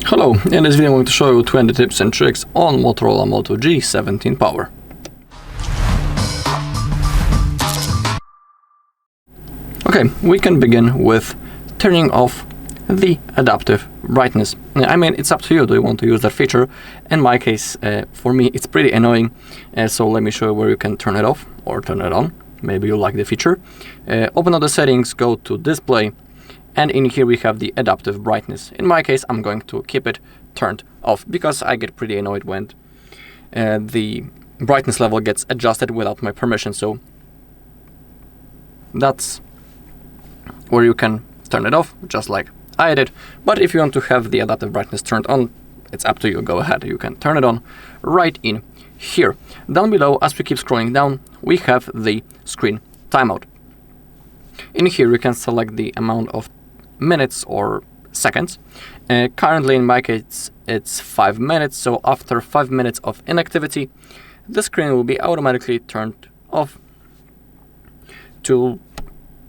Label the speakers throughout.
Speaker 1: Hello, in this video I'm going to show you 20 tips and tricks on Motorola Moto G17 Power. Okay, we can begin with turning off the adaptive brightness. I mean, it's up to you, do you want to use that feature? In my case, for me, it's pretty annoying, so let me show you where you can turn it off or turn it on. Maybe you like the feature. Open up the settings, go to display, and in here we have the adaptive brightness. In my case, I'm going to keep it turned off because I get pretty annoyed when the brightness level gets adjusted without my permission. So that's where you can turn it off, just like I did. But if you want to have the adaptive brightness turned on, it's up to you. Go ahead, you can turn it on right in here. Down below, as we keep scrolling down, we have the screen timeout. In here, you can select the amount of minutes or seconds. Currently in my case it's 5 minutes, so after 5 minutes of inactivity the screen will be automatically turned off to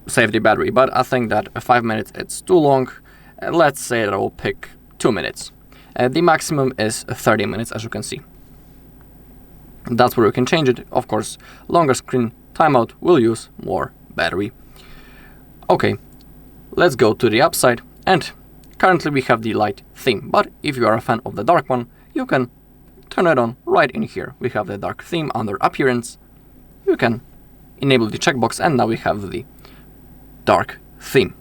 Speaker 1: save the battery. But I think that 5 minutes it's too long. Let's say that I will pick 2 minutes. The maximum is 30 minutes, as you can see. That's where you can change it. Of course, longer screen timeout will use more battery. Okay, let's go to the upside, and currently we have the light theme, but if you are a fan of the dark one, you can turn it on right in here. We have the dark theme under appearance. You can enable the checkbox, and now we have the dark theme.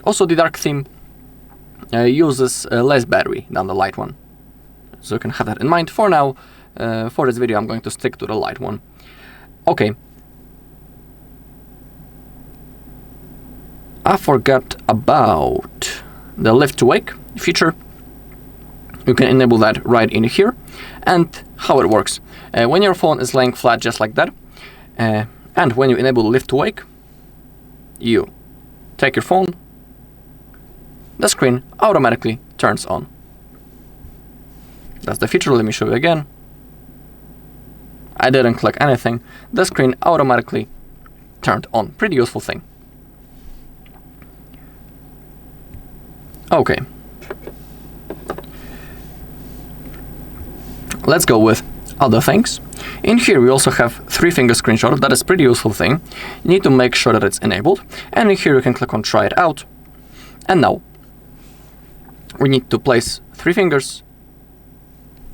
Speaker 1: Also, the dark theme uses less battery than the light one, so you can have that in mind. For now, for this video, I'm going to stick to the light one. Okay. I forgot about the lift to wake feature. You can enable that right in here. And how it works. When your phone is laying flat just like that, and when you enable lift to wake, you take your phone, the screen automatically turns on. That's the feature. Let me show you again. I didn't click anything. The screen automatically turned on. Pretty useful thing. Okay, let's go with other things. In here we also have 3-finger screenshot. That is a pretty useful thing. You need to make sure that it's enabled, and in here you can click on try it out. And now we need to place 3 fingers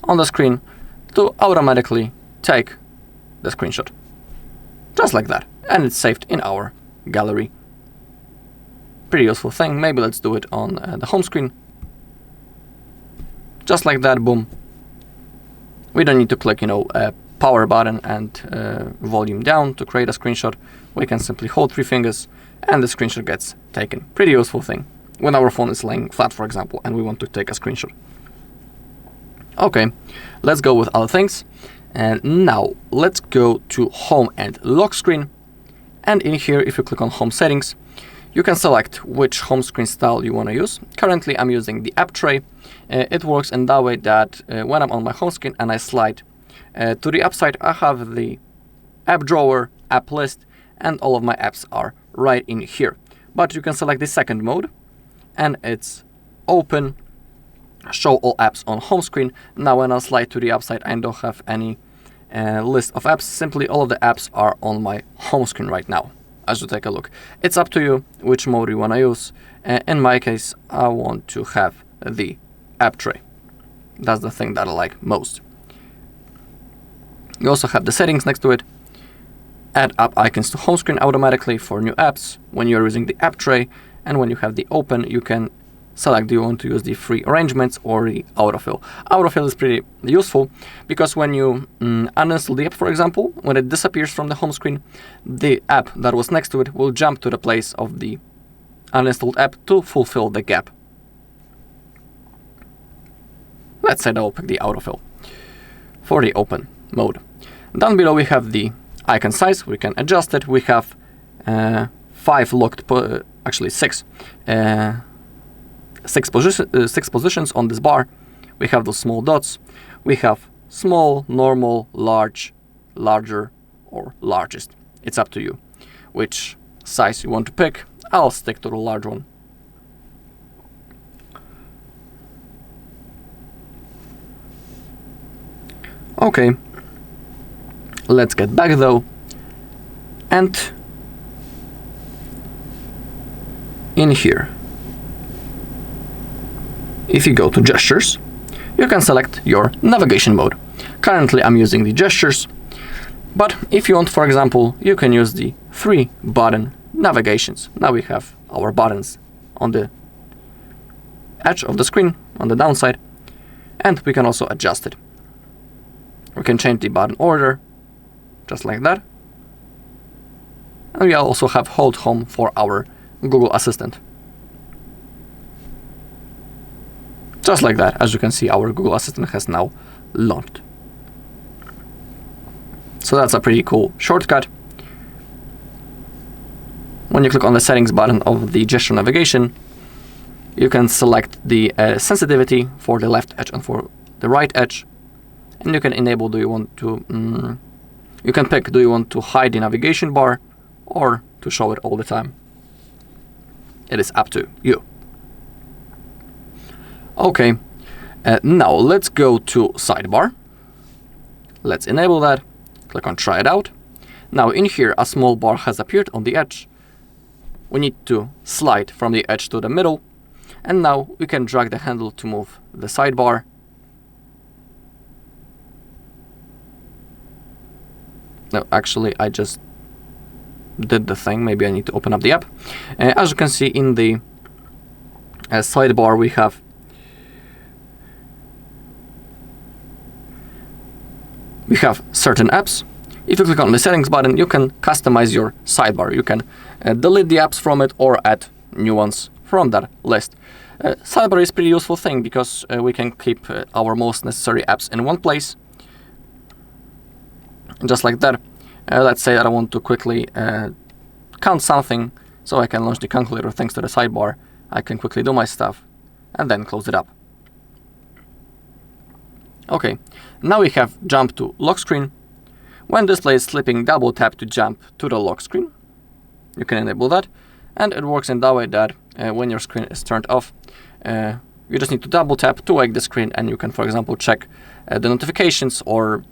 Speaker 1: on the screen to automatically take the screenshot, just like that, and it's saved in our gallery. Pretty useful thing. Maybe let's do it on the home screen. Just like that, boom. We don't need to click, power button and volume down to create a screenshot. We can simply hold 3 fingers and the screenshot gets taken. Pretty useful thing when our phone is laying flat, for example, and we want to take a screenshot. Okay, let's go with other things. And now let's go to home and lock screen. And in here, if you click on home settings, you can select which home screen style you want to use. Currently, I'm using the app tray. It works in that way that when I'm on my home screen and I slide to the upside, I have the app drawer, app list, and all of my apps are right in here. But you can select the second mode, and it's open, show all apps on home screen. Now when I slide to the upside, I don't have any list of apps. Simply all of the apps are on my home screen right now. As you take a look, it's up to you which mode you want to use. In my case, I want to have the app tray. That's the thing that I like most. You also have the settings next to it. Add app icons to home screen automatically for new apps when you're using the app tray, and when you have the open, you can select do you want to use the free arrangements or the autofill. Autofill is pretty useful because when you uninstall the app, for example, when it disappears from the home screen, the app that was next to it will jump to the place of the uninstalled app to fulfill the gap. Let's say that I'll pick the autofill for the open mode. Down below we have the icon size. We can adjust it. We have 5 locked, actually 6. 6 positions on this bar. We have those small dots. We have small, normal, large, larger, or largest. It's up to you which size you want to pick. I'll stick to the large one. Okay, let's get back though, and in here, if you go to gestures, you can select your navigation mode. Currently I'm using the gestures, but if you want, for example, you can use the 3-button navigations. Now we have our buttons on the edge of the screen, on the downside, and we can also adjust it. We can change the button order, just like that. And we also have hold home for our Google Assistant. Just like that, as you can see, our Google Assistant has now launched. So that's a pretty cool shortcut. When you click on the settings button of the gesture navigation, you can select the sensitivity for the left edge and for the right edge. And you can enable, do you want to, you can pick, do you want to hide the navigation bar or to show it all the time. It is up to you. Okay, now let's go to sidebar. Let's enable that. Click on try it out. Now in here, a small bar has appeared on the edge. We need to slide from the edge to the middle. And now we can drag the handle to move the sidebar. No, actually, I just did the thing. Maybe I need to open up the app. As you can see in the sidebar, we have certain apps. If you click on the settings button, you can customize your sidebar. You can delete the apps from it or add new ones from that list. Sidebar is a pretty useful thing because we can keep our most necessary apps in one place. Just like that. Let's say that I want to quickly count something, so I can launch the calculator thanks to the sidebar. I can quickly do my stuff and then close it up. Okay, now we have jump to lock screen. When display is slipping, double tap to jump to the lock screen. You can enable that, and it works in that way that when your screen is turned off, you just need to double tap to wake the screen, and you can, for example, check the notifications, or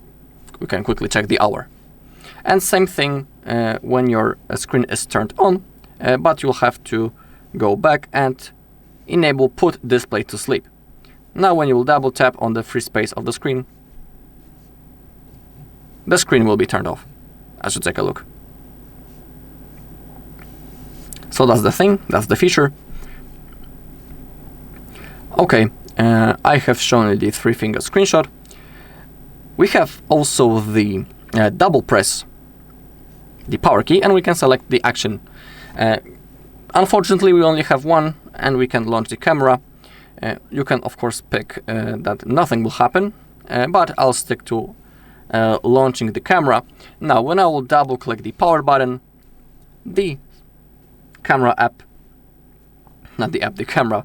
Speaker 1: you can quickly check the hour. And same thing when your screen is turned on, but you'll have to go back and enable put display to sleep. Now when you will double tap on the free space of the screen will be turned off. I should take a look. So that's the thing, that's the feature. Okay, I have shown you the 3-finger screenshot. We have also the double press the power key, and we can select the action. Unfortunately, we only have one, and we can launch the camera. You can, of course, pick that nothing will happen, but I'll stick to launching the camera. Now, when I will double click the power button, the camera app, not the app, the camera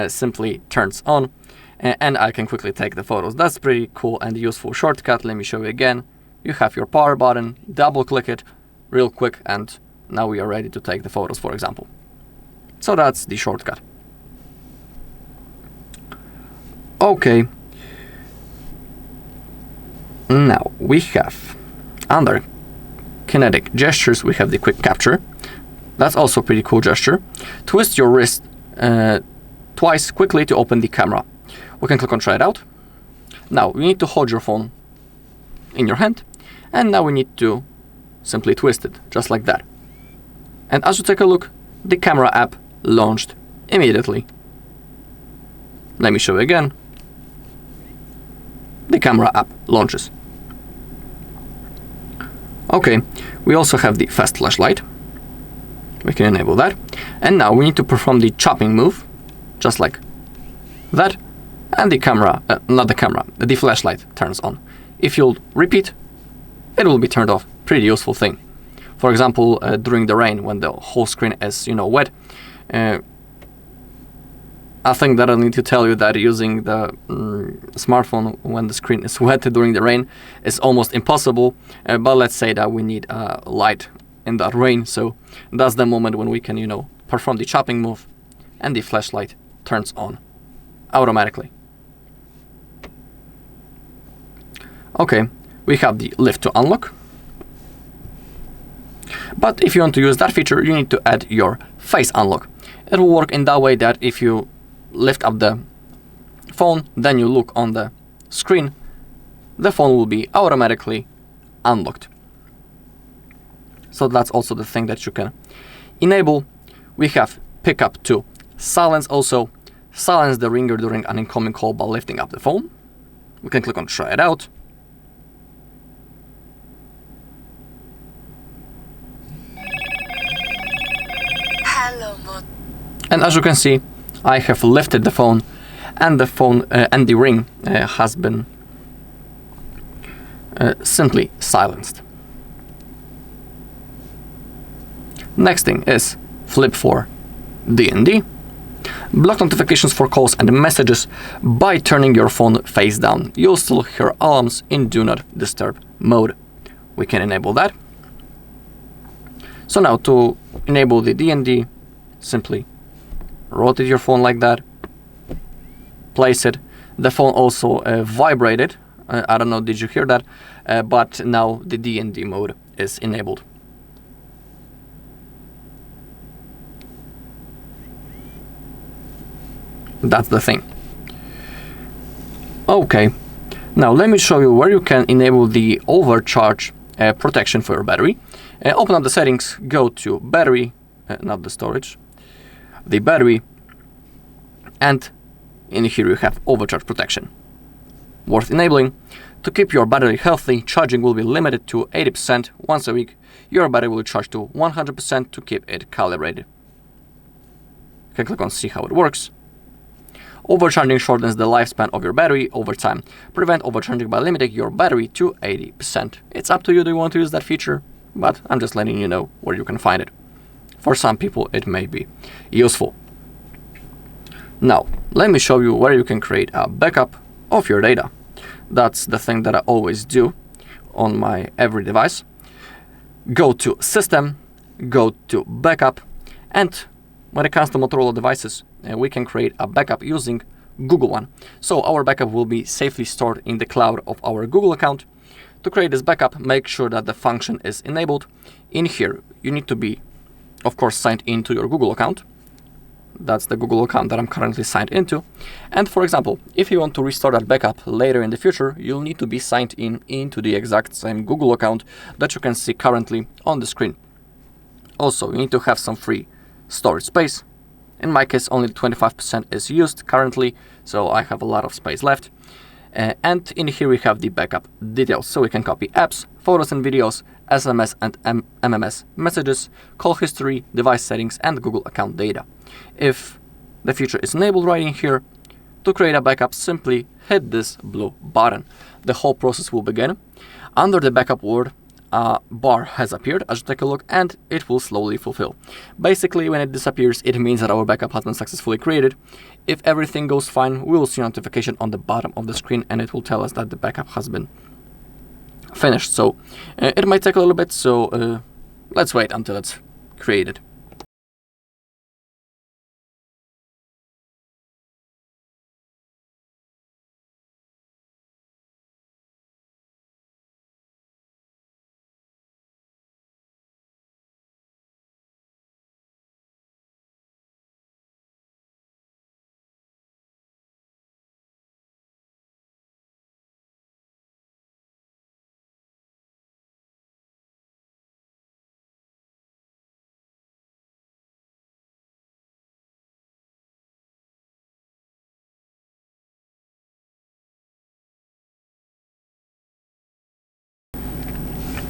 Speaker 1: simply turns on, and I can quickly take the photos. That's pretty cool and useful shortcut. Let me show you again. You have your power button, double click it real quick, and now we are ready to take the photos, for example. So that's the shortcut. Okay. Now we have under kinetic gestures, we have the quick capture. That's also a pretty cool gesture. Twist your wrist twice quickly to open the camera. We can click on try it out. Now you need to hold your phone in your hand, and now we need to simply twist it just like that. And as you take a look, the camera app launched immediately. Let me show you again. The camera app launches. Okay, we also have the fast flashlight. We can enable that. And now we need to perform the chopping move, just like that. And the camera, not the camera, the flashlight turns on. If you'll repeat, it will be turned off. Pretty useful thing. For example, during the rain, when the whole screen is, wet, I think that I need to tell you that using the smartphone when the screen is wet during the rain is almost impossible. But let's say that we need light in that rain, so that's the moment when we can, perform the chopping move, and the flashlight turns on automatically. Okay, we have the lift to unlock. But if you want to use that feature, you need to add your face unlock. It will work in that way that if you lift up the phone, then you look on the screen, the phone will be automatically unlocked. So that's also the thing that you can enable. We have pickup to silence also. Silence the ringer during an incoming call by lifting up the phone. We can click on try it out.
Speaker 2: Hello,
Speaker 1: and as you can see, I have lifted the phone, and the ring has been simply silenced. Next thing is flip for DND. Block notifications for calls and messages by turning your phone face down. You'll still hear alarms in do not disturb mode. We can enable that. So now to enable the DND, simply rotate your phone like that, place it. The phone also vibrated. I don't know, did you hear that? But now the DND mode is enabled. That's the thing. Okay, now let me show you where you can enable the overcharge protection for your battery. Open up the settings, go to battery, not the storage, the battery, and in here you have overcharge protection. Worth enabling. To keep your battery healthy, charging will be limited to 80% once a week. Your battery will charge to 100% to keep it calibrated. You can click on see how it works. Overcharging shortens the lifespan of your battery over time. Prevent overcharging by limiting your battery to 80%. It's up to you, do you want to use that feature? But I'm just letting you know where you can find it. For some people it may be useful. Now, let me show you where you can create a backup of your data. That's the thing that I always do on my every device. Go to System, go to Backup, and when it comes to Motorola devices, we can create a backup using Google One. So our backup will be safely stored in the cloud of our Google account. To create this backup, make sure that the function is enabled. In here, you need to be, of course, signed into your Google account. That's the Google account that I'm currently signed into. And for example, if you want to restore that backup later in the future, you'll need to be signed into the exact same Google account that you can see currently on the screen. Also, you need to have some free storage space. In my case, only 25% is used currently, so I have a lot of space left. And in here we have the backup details, so we can copy apps, photos and videos, SMS and MMS messages, call history, device settings, and Google account data. If the feature is enabled right in here, to create a backup, simply hit this blue button. The whole process will begin. Under the backup word, a bar has appeared, as you take a look, and it will slowly fulfill. Basically, when it disappears, it means that our backup has been successfully created. If everything goes fine, we will see a notification on the bottom of the screen, and it will tell us that the backup has been finished. So it might take a little bit, so let's wait until it's created.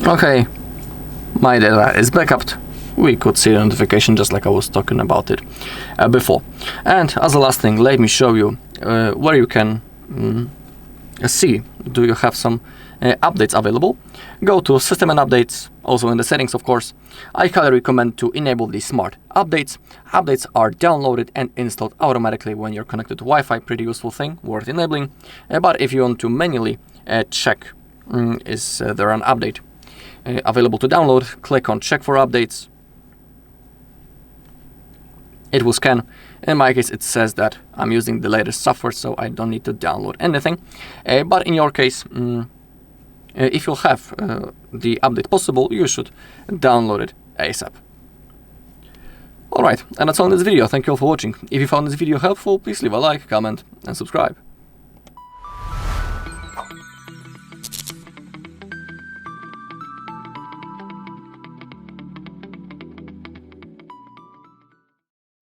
Speaker 1: Okay, my data is backed. We could see the notification just like I was talking about it before. And as a last thing, let me show you where you can see, do you have some updates available. Go to System and Updates, also in the settings of course. I highly recommend to enable the smart updates. Updates are downloaded and installed automatically when you're connected to Wi-Fi, pretty useful thing, worth enabling. But if you want to manually check, is there an update available to download, click on check for updates. It will scan. In my case, it says that I'm using the latest software, so I don't need to download anything. But in your case, if you'll have the update possible, you should download it ASAP. Alright, and that's all in this video. Thank you all for watching. If you found this video helpful, please leave a like, comment, and subscribe.